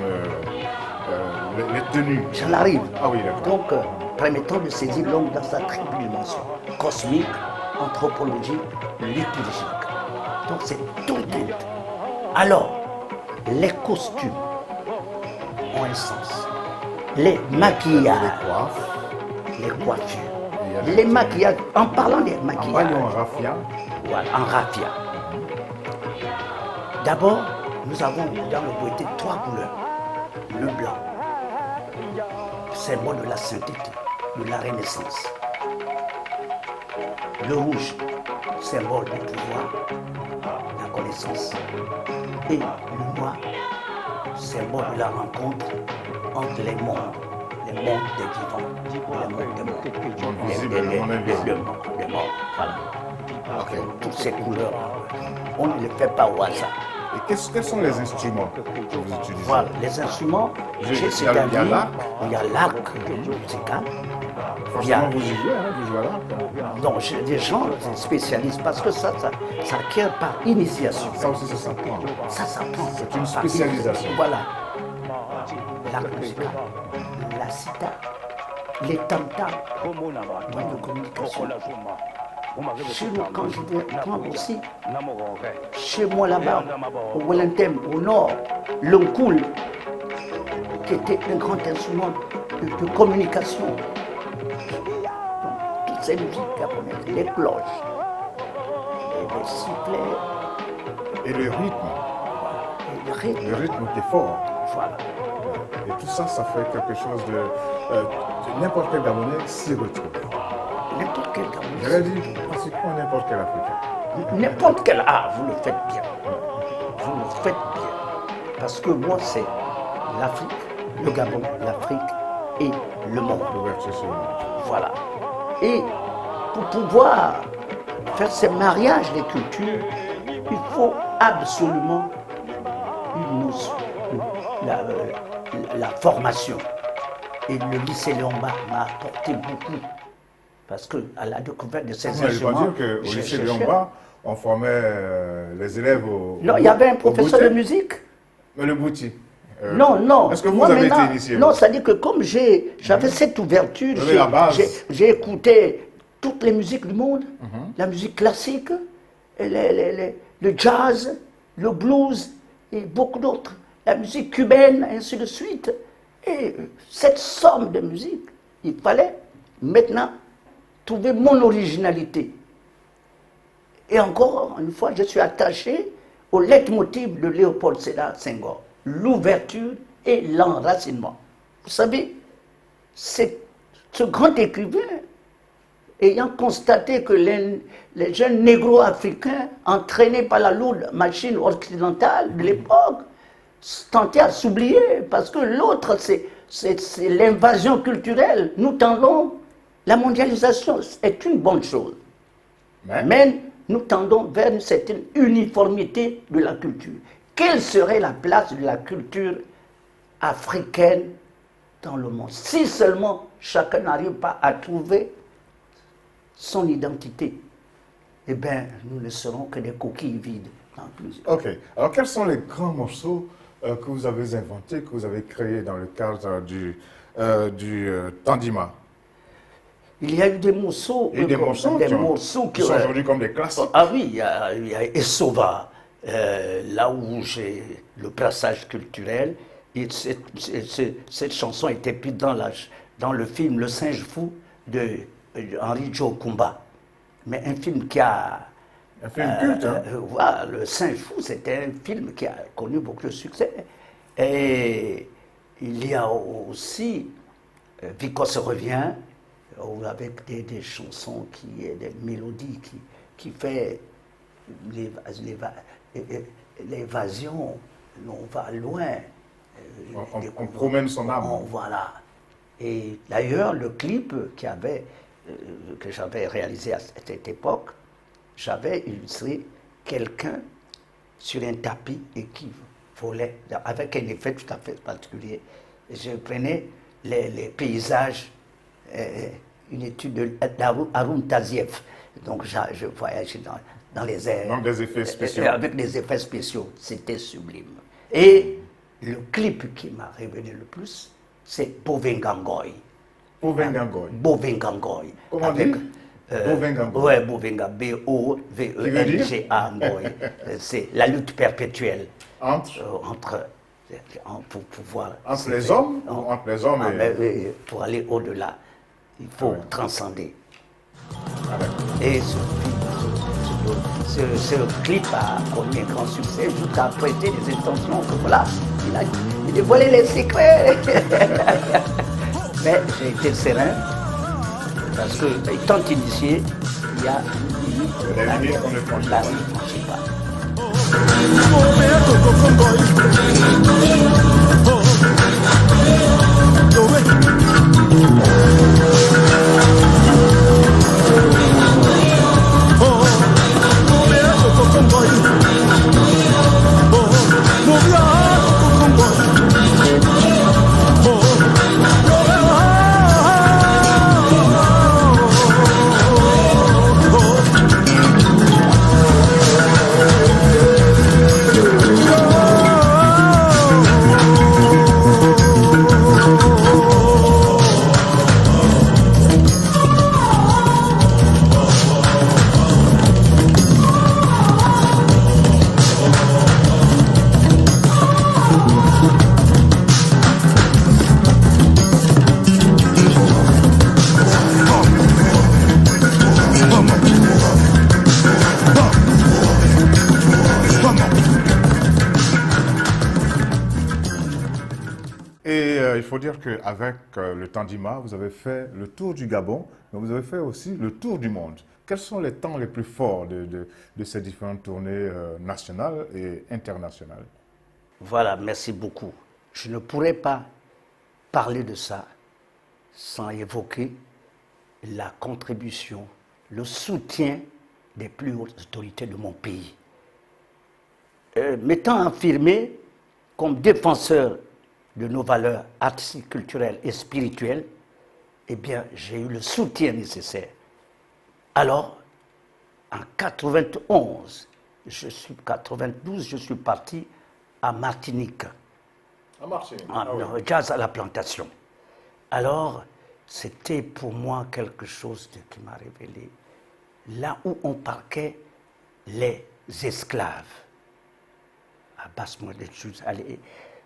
les tenues? J'en arrive. Ah oui, d'accord. Donc, permettant de saisir l'homme dans sa triple dimension. Cosmique, anthropologique, liturgique. Donc c'est tout. Alors, les costumes ont un sens. Les maquillages, les coiffures, les maquillages, en parlant des maquillages. En raffia. Voilà, en raffia. D'abord, nous avons dans le bouité 3 couleurs. Le blanc, symbole de la sainteté, de la renaissance. Le rouge, symbole du pouvoir, de la connaissance. Et le noir, symbole de la rencontre entre les mondes des vivants, les mondes des morts. Les morts, voilà. Okay. Toutes ces couleurs, on ne les fait pas au hasard. Et quels sont les instruments que vous utilisez? Voilà, les instruments, il y a l'arc musical. Forcément, vous y jouez, hein, vous jouez à l'arc. Non, j'ai des gens spécialistes, parce que ça acquiert par initiation. Ça aussi, ça s'apprend. Ça s'apprend. C'est une spécialisation. Voilà. L'arc musical, la cithare, les tam-tams, moyens de communication. Chez nous, quand je vais prendre aussi, chez moi là-bas, au Wellington, au nord, l'onkoul, qui était un grand instrument de communication. Donc, toutes ces musiques japonaises, les cloches, les sifflets. Et le rythme. Et le rythme. Le rythme qui est fort. Voilà. Et tout ça, ça fait quelque chose de n'importe quel Gabonais s'y retrouve. N'importe quel Gabonais. J'aurais dit pratiquement n'importe quel Africain. N'importe quel. Ah, vous le faites bien. Vous le faites bien. Parce que moi, c'est l'Afrique, le Gabon, l'Afrique et le monde. L'ouverture sur le monde. Voilà. Et pour pouvoir faire ces mariages des cultures, il faut absolument la formation. Et le lycée Léomba m'a apporté beaucoup. Parce qu'à la découverte de ces instruments... Je ne veux pas dire qu'au lycée Léomba, on formait les élèves au... Non, il y avait un professeur de musique. Mais le Bouti. Non. Est-ce que vous avez été initié? Non, c'est-à-dire que comme j'avais cette ouverture, j'ai écouté toutes les musiques du monde, la musique classique, le jazz, le blues et beaucoup d'autres, la musique cubaine, ainsi de suite. Et cette somme de musique, il fallait maintenant trouver mon originalité. Et encore une fois, je suis attaché au leitmotiv de Léopold Sédar Senghor, l'ouverture et l'enracinement. Vous savez, c'est ce grand écrivain, ayant constaté que les jeunes négro-africains, entraînés par la lourde machine occidentale de l'époque, tenter à s'oublier, parce que l'autre, c'est l'invasion culturelle. Nous tendons, la mondialisation est une bonne chose, mais nous tendons vers une certaine uniformité de la culture. Quelle serait la place de la culture africaine dans le monde, si seulement chacun n'arrive pas à trouver son identité? Eh bien, nous ne serons que des coquilles vides. En plus. Ok. Alors, quels sont les grands morceaux que vous avez inventés, que vous avez créés dans le cadre du Tandima? Il y a eu des morceaux, Des morceaux qui sont aujourd'hui comme des classiques. Ah oui, il y a Essova, là où j'ai le brassage culturel. Et cette chanson était prise dans le film Le Singe Fou de Henri Joe Kumba. Mais un film qui a... Un film culte, hein? Voilà, Le Singe Fou, c'était un film qui a connu beaucoup de succès. Et il y a aussi Vicos revient, avec des chansons, des mélodies qui fait l'évasion, on va loin. On promène son âme. Voilà. Et d'ailleurs, le clip que j'avais réalisé à cette époque, j'avais illustré quelqu'un sur un tapis et qui volait, avec un effet tout à fait particulier. Je prenais les paysages, une étude d'Arun Taziev. Donc je voyageais dans les airs. Donc des effets spéciaux. Avec des effets spéciaux. C'était sublime. Et le clip qui m'a révélé le plus, c'est Bovengangoy. Bovengangoy. Bovengangoy. Comment dire Bovengangoy. Oui, Bovenga, B-O-V-E-N-G-A, Ngoy. C'est la lutte perpétuelle entre pour pouvoir... Entre les hommes ou entre les hommes et... Pour aller au-delà, il faut transcender. Et ce clip a connu un grand succès jusqu'à prêter des intentions que voilà, il a dévoilé les secrets. Mais j'ai été serein parce que, étant initié, il y a une limite. La limite qu'on ne franchit pas. Il faut dire qu'avec le Tandima, vous avez fait le tour du Gabon, mais vous avez fait aussi le tour du monde. Quels sont les temps les plus forts de ces différentes tournées nationales et internationales? Voilà, merci beaucoup. Je ne pourrais pas parler de ça sans évoquer la contribution, le soutien des plus hautes autorités de mon pays. M'étant affirmé comme défenseur de nos valeurs artistiques, culturelles et spirituelles, eh bien, j'ai eu le soutien nécessaire. Alors, en 92, je suis parti à Martinique. À Martinique. Jazz à la plantation. Alors, c'était pour moi quelque chose qui m'a révélé. Là où on parquait les esclaves, à Basse-Moindre,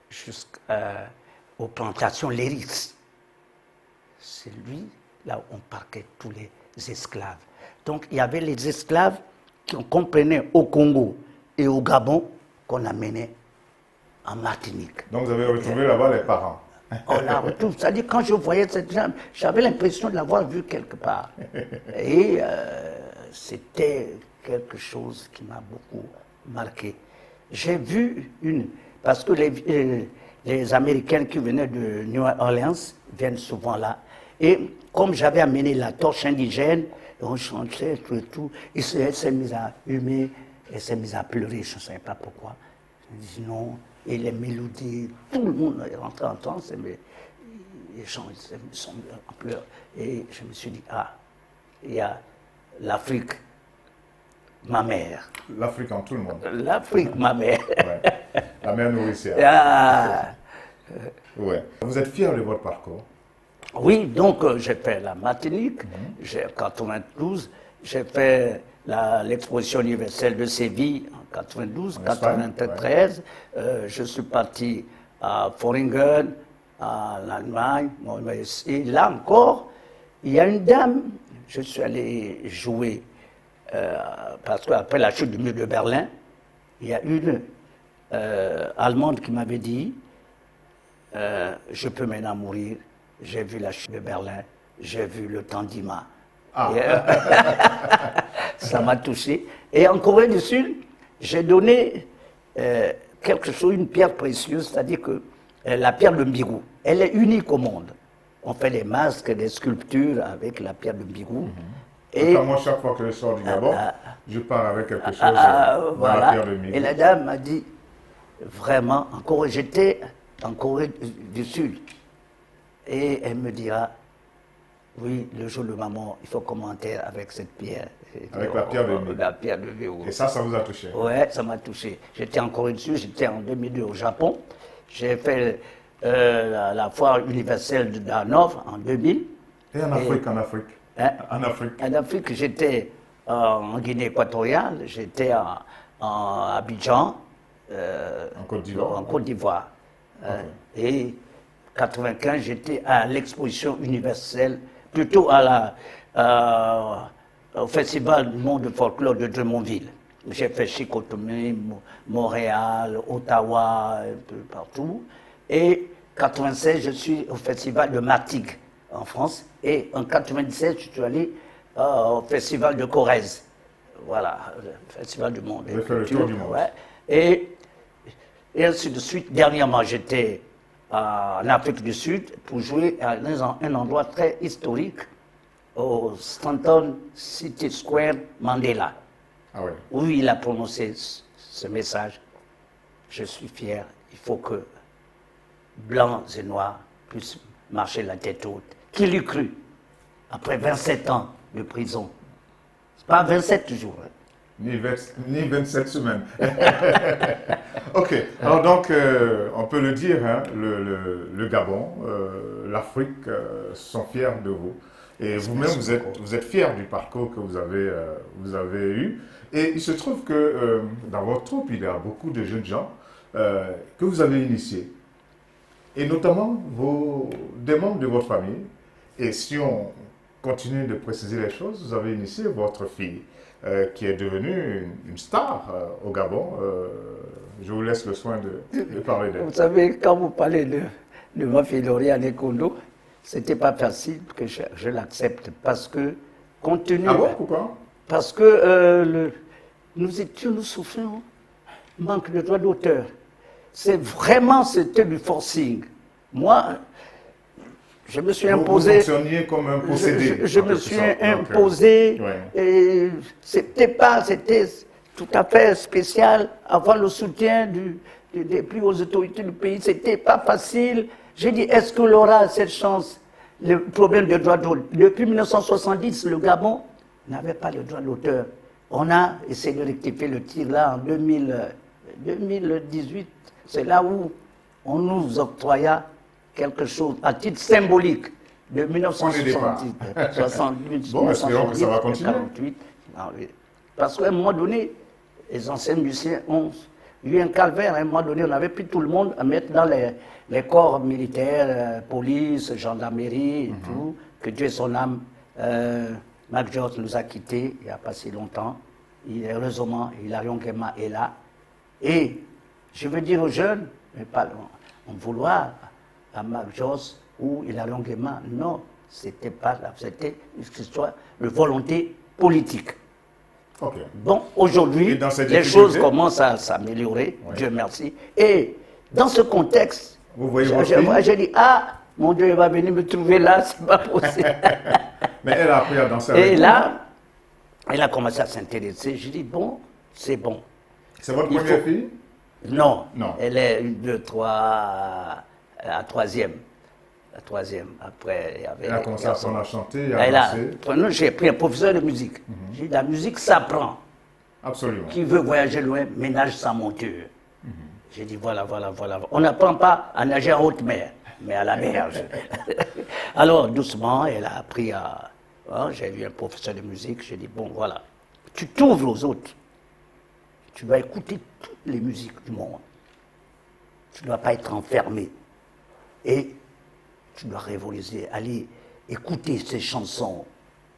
jusqu'aux plantations Léris. C'est lui, là où on parquait tous les esclaves. Donc il y avait les esclaves qu'on prenait au Congo et au Gabon, qu'on amenait en Martinique. Donc vous avez retrouvé là-bas les parents. On l'a retrouvé. C'est-à-dire quand je voyais cette jambe, j'avais l'impression de l'avoir vu quelque part. Et c'était quelque chose qui m'a beaucoup marqué. J'ai vu parce que les Américains qui venaient de New Orleans viennent souvent là. Et comme j'avais amené la torche indigène, on chantait tout, il s'est mis à humer, et s'est mis à pleurer, je ne savais pas pourquoi. Je me dis non, et les mélodies, tout le monde est rentré en transe, mais les gens ils sont en pleurs. Et je me suis dit, il y a l'Afrique, ma mère. L'Afrique en tout le monde. L'Afrique, ma mère. Ouais. La mère nourricière. Ouais. Vous êtes fier de votre parcours? Oui, donc j'ai fait la Martinique, j'ai en 92, j'ai fait l'exposition universelle de Séville en 92, 93. Ouais. Je suis parti à Foringen, en Allemagne. Et là encore, il y a une dame, je suis allé jouer, parce qu'après la chute du mur de Berlin, il y a une Allemande qui m'avait dit, je peux maintenant mourir. J'ai vu la chute de Berlin, j'ai vu le temps d'Ima. Ça m'a touché. Et en Corée du Sud, j'ai donné quelque chose, une pierre précieuse, c'est-à-dire que la pierre de Mbirou, elle est unique au monde. On fait des masques, des sculptures avec la pierre de Mbirou. Et moi, chaque fois que je sors du Gabon, je pars avec quelque chose dans la pierre de Mbirou. Et la dame m'a dit, vraiment, j'étais en Corée du Sud. Et elle me dira, oui, le jour de ma mort, il faut commenter avec cette pierre. Avec la pierre de Mbirou. La pierre de Mbirou. Et ça vous a touché? Oui, ça m'a touché. J'étais en Corée du Sud, j'étais en 2002 au Japon. J'ai fait la foire universelle de Hanovre en 2000. Et en Afrique, hein? En Afrique. En Afrique, j'étais en Guinée équatoriale, j'étais en Abidjan. En Côte d'Ivoire. En Côte d'Ivoire. Okay. Et 95, j'étais à l'exposition universelle, plutôt au Festival du monde de folklore de Drummondville. J'ai fait Chicotomé, Montréal, Ottawa, un peu partout. Et 96, je suis au Festival de Martigues en France. Et en 97, je suis allé au Festival de Corrèze. Voilà, le Festival du monde. Vous avez fait le tour du monde. Ouais. Et ainsi de suite. Dernièrement, j'étais en Afrique du Sud pour jouer à un endroit très historique, au Stanton City Square Mandela. Ah ouais. Où il a prononcé ce message. Je suis fier, il faut que blancs et noirs puissent marcher la tête haute. Qui l'eût cru? Après 27 ans de prison. C'est pas 27 jours. Hein. Ni 27 semaines. Ok, alors donc, on peut le dire, hein, le Gabon, l'Afrique sont fiers de vous. Et vous-même, vous êtes fiers du parcours que vous avez eu. Et il se trouve que dans votre troupe, il y a beaucoup de jeunes gens que vous avez initiés. Et notamment des membres de votre famille. Et si on continue de préciser les choses, vous avez initié votre fille, qui est devenue une star au Gabon. Je vous laisse le soin de parler d'elle. Vous savez, quand vous parlez de ma fille Lauriane Kondo, c'était pas facile que je l'accepte parce que, compte tenu. Ah bon, pourquoi? Parce que nous souffrions manque de droit d'auteur. C'était du forcing. Moi, je me suis imposé. Vous fonctionniez comme un possédé. Je me suis imposé. Et c'était tout à fait spécial. Avoir le soutien des plus hautes autorités du pays, c'était pas facile. J'ai dit, est-ce qu'on aura cette chance? Le problème de droit d'auteur. Depuis 1970, le Gabon n'avait pas le droit d'auteur. On a essayé de rectifier le tir là en 2018. C'est là où on nous octroya quelque chose à titre symbolique de 1978. Bon, espérons que ça va continuer. 48. Parce qu'à un moment donné, les anciens musiciens ont eu un calvaire. À un moment donné, on n'avait plus tout le monde à mettre dans les corps militaires, police, gendarmerie et tout. Que Dieu ait son âme. Mac George nous a quittés il n'y a pas si longtemps. Heureusement, Hilarion Kema est là. Et je veux dire aux jeunes, mais pas en vouloir à Mac George ou Hilarion Kema, non, c'était une histoire de volonté politique. Okay. Bon, aujourd'hui, les choses commencent à s'améliorer, Dieu merci. Et Dans ce contexte, Vous voyez votre fille? moi j'ai dit, ah, mon Dieu, il va venir me trouver là, c'est pas possible. Mais elle a appris à danser avec Et vous. là, elle a commencé à s'intéresser. J'ai dit, bon, c'est bon. C'est votre il première faut- fille? Non, Non. elle est 1, 2, 3, la troisième. La troisième. Après, il y avait. Elle a commencé à apprendre à chanter et Elle à a- danser. Nous, j'ai pris un professeur de musique. J'ai dit, la musique s'apprend. Absolument. Qui veut voyager loin, ménage sa monture. J'ai dit, voilà, voilà, voilà. On n'apprend pas à nager en haute mer, mais à la berge. Alors, doucement, elle a appris à... hein, j'ai vu un professeur de musique, j'ai dit, bon, voilà. Tu t'ouvres aux autres. Tu vas écouter toutes les musiques du monde. Tu ne dois pas être enfermé. Et tu dois révolutionner, aller écouter ces chansons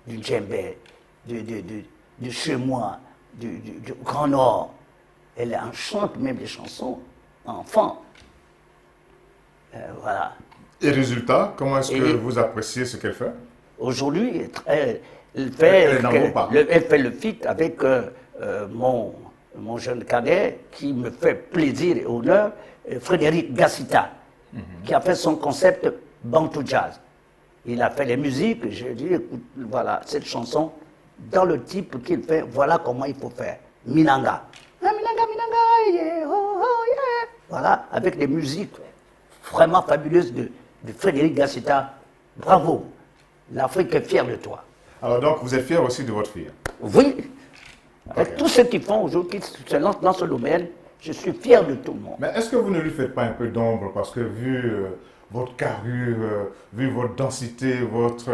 du djembé, du chemois, du Grand Nord. Elle en chante même des chansons enfants. Voilà. Et résultat, comment est-ce que Et- vous appréciez ce qu'elle fait? Aujourd'hui, elle Elle fait, est dans vos pas. elle fait le feat avec mon jeune cadet qui me fait plaisir et honneur, Frédéric Gassita, qui a fait son concept Bantu Jazz. Il a fait les musiques, j'ai dit, écoute, voilà, cette chanson, dans le type qu'il fait, voilà comment il faut faire. Minanga. Ah, Minanga, Minanga, yeah, oh, oh, yeah. Voilà, avec des musiques vraiment fabuleuses de Frédéric Gassita. Bravo, l'Afrique est fière de toi. Alors donc, vous êtes fier aussi de votre fille? Oui, avec Ok. tous ceux qui font aujourd'hui, qui se lancent dans ce domaine, je suis fier de tout le monde. Mais est-ce que vous ne lui faites pas un peu d'ombre? Parce que vu votre carrure, vu votre densité, votre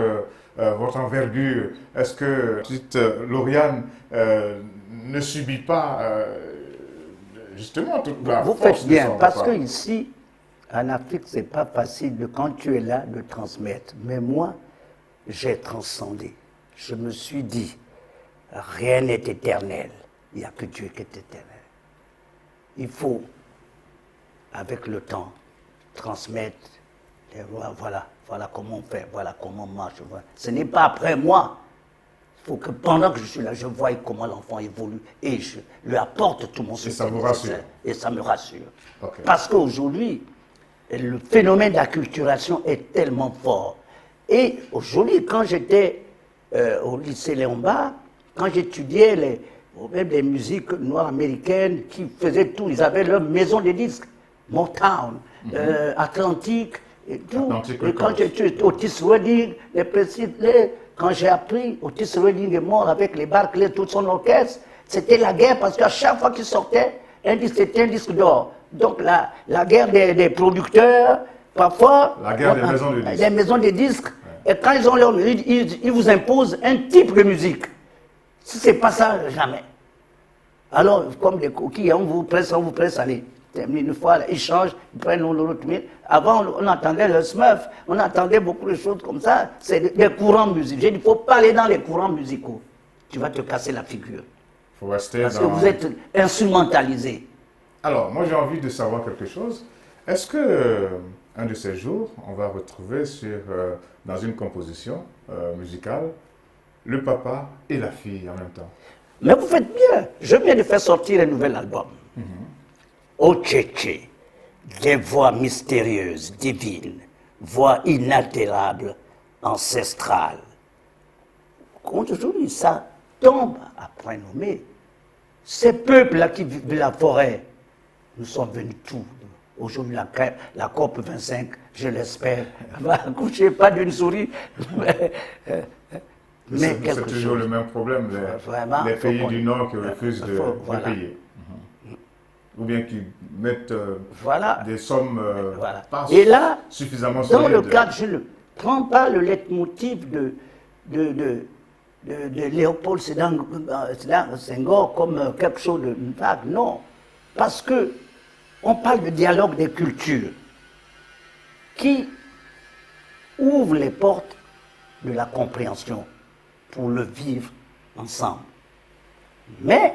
envergure, est-ce que petite Lauriane ne subit pas justement toute la Vous force faites de bien, son parce papa? que ici, en Afrique, c'est pas facile de, quand tu es là, de transmettre. Mais moi, j'ai transcendé. Je me suis dit, rien n'est éternel. Il n'y a que Dieu qui est éternel. Il faut, avec le temps, transmettre. Et voilà, voilà comment on fait, voilà comment on marche. Voilà. Ce n'est pas après moi. Il faut que pendant que je suis là, je voie comment l'enfant évolue et je lui apporte tout mon soutien. ça vous rassure. nécessaire. Et ça me rassure. Ok. Parce qu'aujourd'hui, le phénomène d'acculturation est tellement fort. Et aujourd'hui, quand j'étais au lycée Léon Bar, quand j'étudiais même les musiques noires américaines qui faisaient tout, ils avaient leur maison de disques, Motown, Atlantique et tout. Atlantic Et quand Records. j'étais Otis Redding, les principes, quand j'ai appris, Otis Redding est mort avec les Barclays, tout son orchestre, c'était la guerre parce qu'à chaque fois qu'il sortait, un disque, c'était un disque d'or. Donc la guerre des producteurs, parfois... La guerre des maisons de disques. Des maisons de disques. Et quand ils ont leur musique, ils vous imposent un type de musique. Si ce n'est pas ça, jamais. Alors, comme des coquilles, on vous presse, allez. Termine une fois, là, ils changent, ils prennent l'autre mythe. Avant, on entendait le Smurf, on entendait beaucoup de choses comme ça. C'est des courants musicaux. J'ai dit, il ne faut pas aller dans les courants musicaux. Tu vas te casser la figure. Il faut rester Parce que dans... vous êtes instrumentalisé. Alors, moi j'ai envie de savoir quelque chose. Est-ce que un de ces jours, on va retrouver dans une composition musicale le papa et la fille en même temps? Mais vous faites bien. Je viens de faire sortir un nouvel album. Au Tchétché, des voix mystérieuses, divines, voix inaltérables, ancestrales. Quand aujourd'hui ça tombe à point nommé, ces peuples-là qui vivent de la forêt, nous sommes venus tous. Aujourd'hui, la COP 25, je l'espère, va accoucher pas d'une souris, mais C'est quelque toujours chose. le même problème, Vraiment, les faut pays qu'on- du Nord qui refusent de voilà. payer. Ou bien qui mettent Voilà. des sommes Voilà. pas Et là, suffisamment dans le solides. cadre, je ne prends pas le leitmotiv de Léopold Sédar Senghor comme quelque chose de vague, non. Parce que on parle de dialogue des cultures qui ouvre les portes de la compréhension pour le vivre ensemble. Mais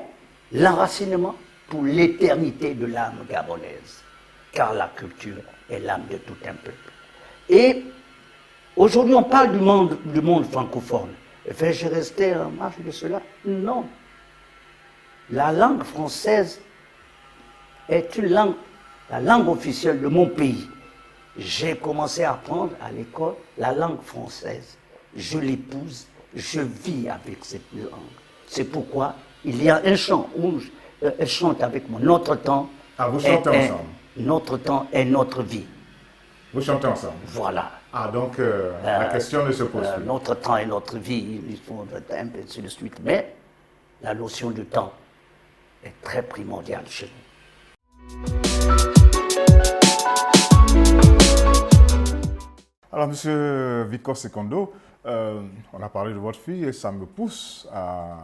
l'enracinement pour l'éternité de l'âme gabonaise, car la culture est l'âme de tout un peuple. Et aujourd'hui, on parle du monde francophone. Vais-je rester en marge de cela? Non. La langue française est une langue la langue officielle de mon pays. J'ai commencé à apprendre à l'école la langue française. Je l'épouse, je vis avec cette langue. C'est pourquoi il y a un chant où elle chante avec moi. Notre temps, Ah, vous chantez ensemble. Notre temps est notre vie. Vous chantez ensemble. Voilà. Ah, donc la question ne se pose plus. Notre temps est notre vie, il faut le temps, et ainsi de suite. Mais la notion du temps est très primordiale chez nous. Alors, Monsieur Vicos Secondo, on a parlé de votre fille et ça me pousse à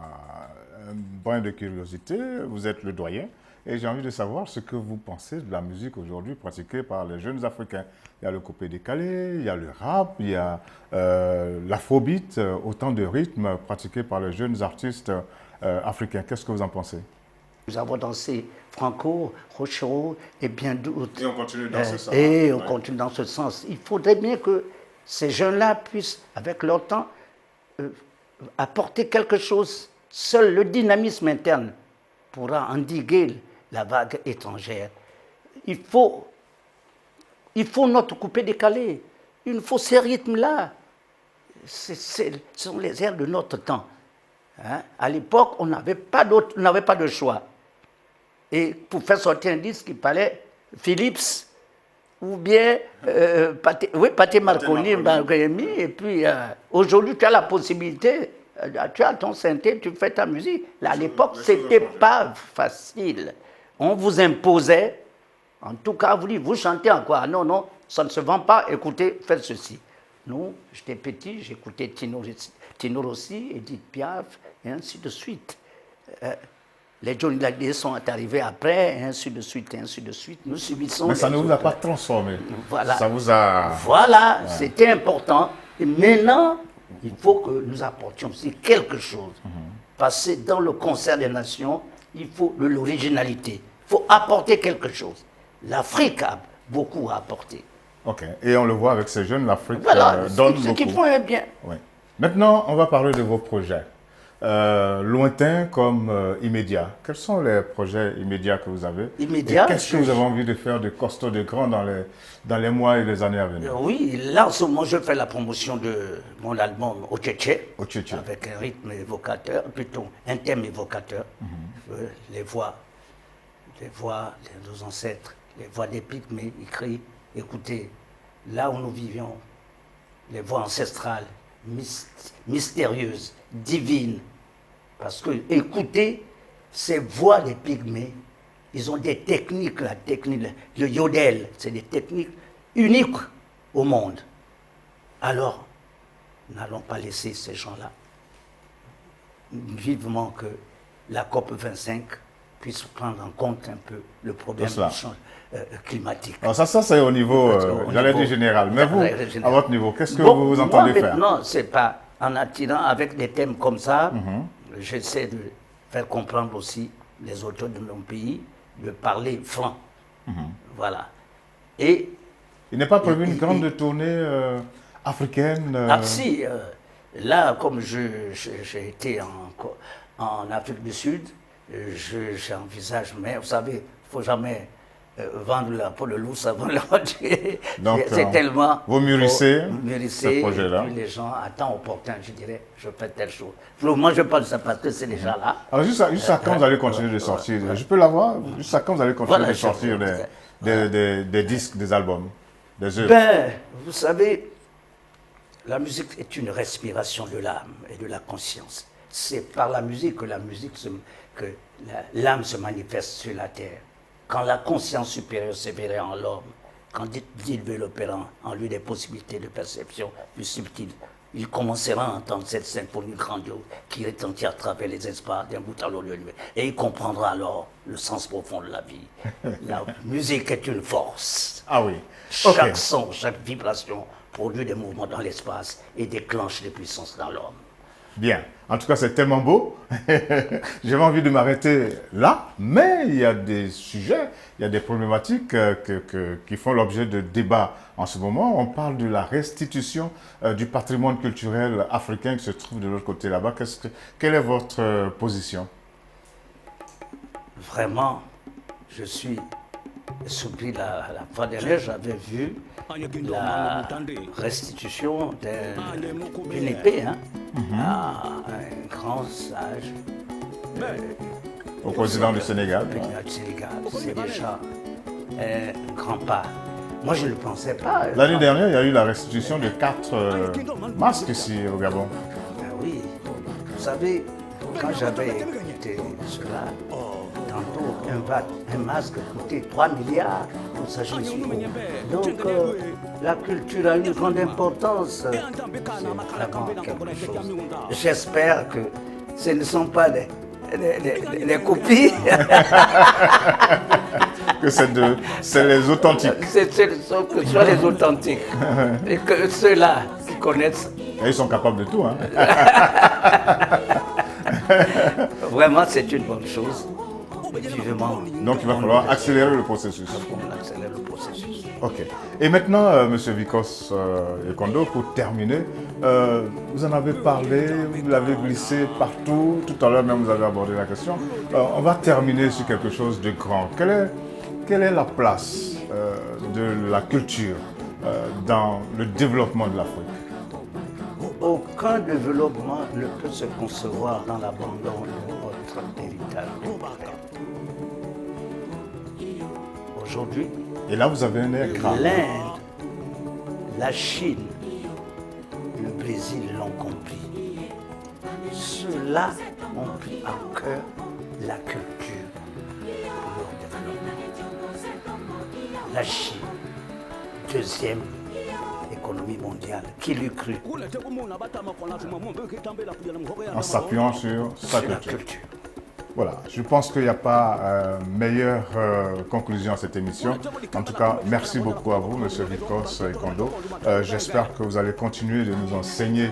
un brin de curiosité. Vous êtes le doyen et j'ai envie de savoir ce que vous pensez de la musique aujourd'hui pratiquée par les jeunes Africains. Il y a le coupé décalé, il y a le rap, il y a l'afrobeat, autant de rythmes pratiqués par les jeunes artistes africains. Qu'est-ce que vous en pensez? Nous avons dansé Franco, Rochereau et bien d'autres. Et on continue dans ce sens. Et on continue dans ce sens. Il faudrait bien que ces jeunes-là puissent, avec leur temps, apporter quelque chose. Seul le dynamisme interne pourra endiguer la vague étrangère. Il faut notre coupé décalé. Il faut ces rythmes-là. Ce sont les airs de notre temps. Hein? À l'époque, on n'avait pas de choix. Et pour faire sortir un disque, il fallait Philips ou bien Pathé Marconi, et puis aujourd'hui, tu as la possibilité, tu as ton synthé, tu fais ta musique. Là, à l'époque, ce n'était pas facile. On vous imposait, en tout cas, vous dites, vous chantez en quoi? Non, non, ça ne se vend pas, écoutez, faites ceci. Nous, j'étais petit, j'écoutais Tino Rossi, Edith Piaf, et ainsi de suite. Les Johnny Hallyday sont arrivés après, et ainsi de suite, et ainsi de suite. Nous subissons. Mais ça ne vous a pas transformé. Voilà. Ça vous a. Voilà, c'était important. Et maintenant, il faut que nous apportions aussi quelque chose. Parce que dans le concert des nations, il faut de l'originalité. Il faut apporter quelque chose. L'Afrique a beaucoup à apporter. Ok. Et on le voit avec ces jeunes, l'Afrique Voilà, donne ce qu'ils beaucoup. font est bien. Oui. Maintenant, on va parler de vos projets. Lointains comme immédiats. Quels sont les projets immédiats que vous avez? Immédiats, et qu'est-ce que vous avez envie de faire de costaud, de grand dans les mois et les années à venir? Oui, là en ce moment, je fais la promotion de mon album Ocheche, avec un rythme évocateur, plutôt un thème évocateur. Les voix de nos ancêtres, les voix des Pygmées écrites. Écoutez, là où nous vivions, les voix ancestrales, mystérieuses, divines. Parce que, écoutez, ces voix des Pygmées, ils ont des techniques, le yodel, c'est des techniques uniques au monde. Alors, n'allons pas laisser ces gens-là. Vivement que la COP 25 puisse prendre en compte un peu le problème du changement climatique. Alors ça c'est au niveau, j'allais dire général. Mais vous, à votre niveau, qu'est-ce que vous entendez faire? Non, c'est pas en attirant avec des thèmes comme ça, j'essaie de faire comprendre aussi les auteurs de mon pays, de parler franc. Voilà. Et il n'est pas prévu une grande tournée africaine Ah si, là, comme j'ai été en Afrique du Sud, j'envisage, mais vous savez, il ne faut jamais vendre la peau de l'ours avant de la tuer. C'est tellement... Vous mûrissez ce projet-là. Et puis les gens, à temps opportun, je dirais, je fais telle chose. Moi, je parle de ça parce que c'est déjà là. Alors, jusqu'à quand vous allez continuer de sortir? Je peux l'avoir? Jusqu'à quand vous allez continuer de sortir des disques, des albums, des œuvres? Ben, vous savez, la musique est une respiration de l'âme et de la conscience. C'est par la musique que l'âme se manifeste sur la terre. Quand la conscience supérieure s'éveillerait en l'homme, quand il développera en lui des possibilités de perception plus subtiles, il commencera à entendre cette symphonie grandiose qui retentit à travers les espaces d'un bout à l'autre de lui. Et il comprendra alors le sens profond de la vie. La musique est une force. Ah oui. Chaque son, chaque vibration produit des mouvements dans l'espace et déclenche des puissances dans l'homme. Bien. En tout cas, c'est tellement beau. J'avais envie de m'arrêter là, mais il y a des sujets, il y a des problématiques qui font l'objet de débats en ce moment. On parle de la restitution du patrimoine culturel africain qui se trouve de l'autre côté là-bas. Quelle est votre position? Vraiment, je suis Soupi, la fois dernière, j'avais vu la restitution d'une épée à un grand sage Au président du Sénégal. du Sénégal. C'est déjà un grand pas. Moi, je ne le pensais pas. L'année dernière, il y a eu la restitution de 4 masques ici au Gabon. Ah oui, vous savez, quand j'avais écouté cela, tantôt un masque coûtait 3 milliards. Pour ça, je me suis dit, donc la culture a une grande importance. C'est vraiment quelque chose. J'espère que ce ne sont pas des copies. Que c'est les authentiques. Ce sont les authentiques. Et que ceux-là qui connaissent. Et ils sont capables de tout. Hein. Vraiment, c'est une bonne chose. Vivement. Donc il va falloir accélérer le processus. On accélère le processus. Ok. Et maintenant, M. Vikos Ekondo, pour terminer, vous en avez parlé, vous l'avez glissé partout. Tout à l'heure même, vous avez abordé la question. On va terminer sur quelque chose de grand. Quelle est la place de la culture dans le développement de l'Afrique? Aucun développement ne peut se concevoir dans l'abandon de notre héritage. Aujourd'hui, et là, vous avez un air grave. l'Inde, la Chine, le Brésil l'ont compris. Ceux-là ont pris en cœur la culture pour leur développement. La Chine, deuxième économie mondiale, qui l'eût cru? En s'appuyant sur sa Sur la culture. culture. Voilà, je pense qu'il n'y a pas meilleure conclusion à cette émission. En tout cas, merci beaucoup à vous, M. Vikos Ekondo. J'espère que vous allez continuer de nous enseigner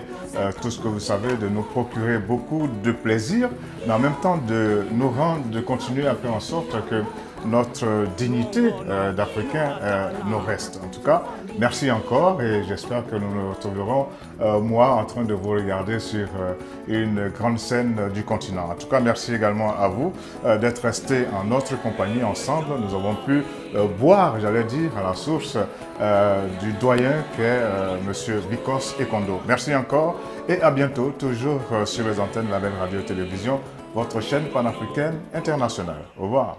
tout ce que vous savez, de nous procurer beaucoup de plaisir, mais en même temps de continuer à faire en sorte que notre dignité d'Africain nous reste. En tout cas, merci encore et j'espère que nous nous retrouverons, moi, en train de vous regarder sur une grande scène du continent. En tout cas, merci également à vous d'être restés en notre compagnie ensemble. Nous avons pu boire, j'allais dire, à la source du doyen qu'est M. Vikos Ekondo. Merci encore et à bientôt, toujours sur les antennes de la Belle Radio-Télévision, votre chaîne panafricaine internationale. Au revoir.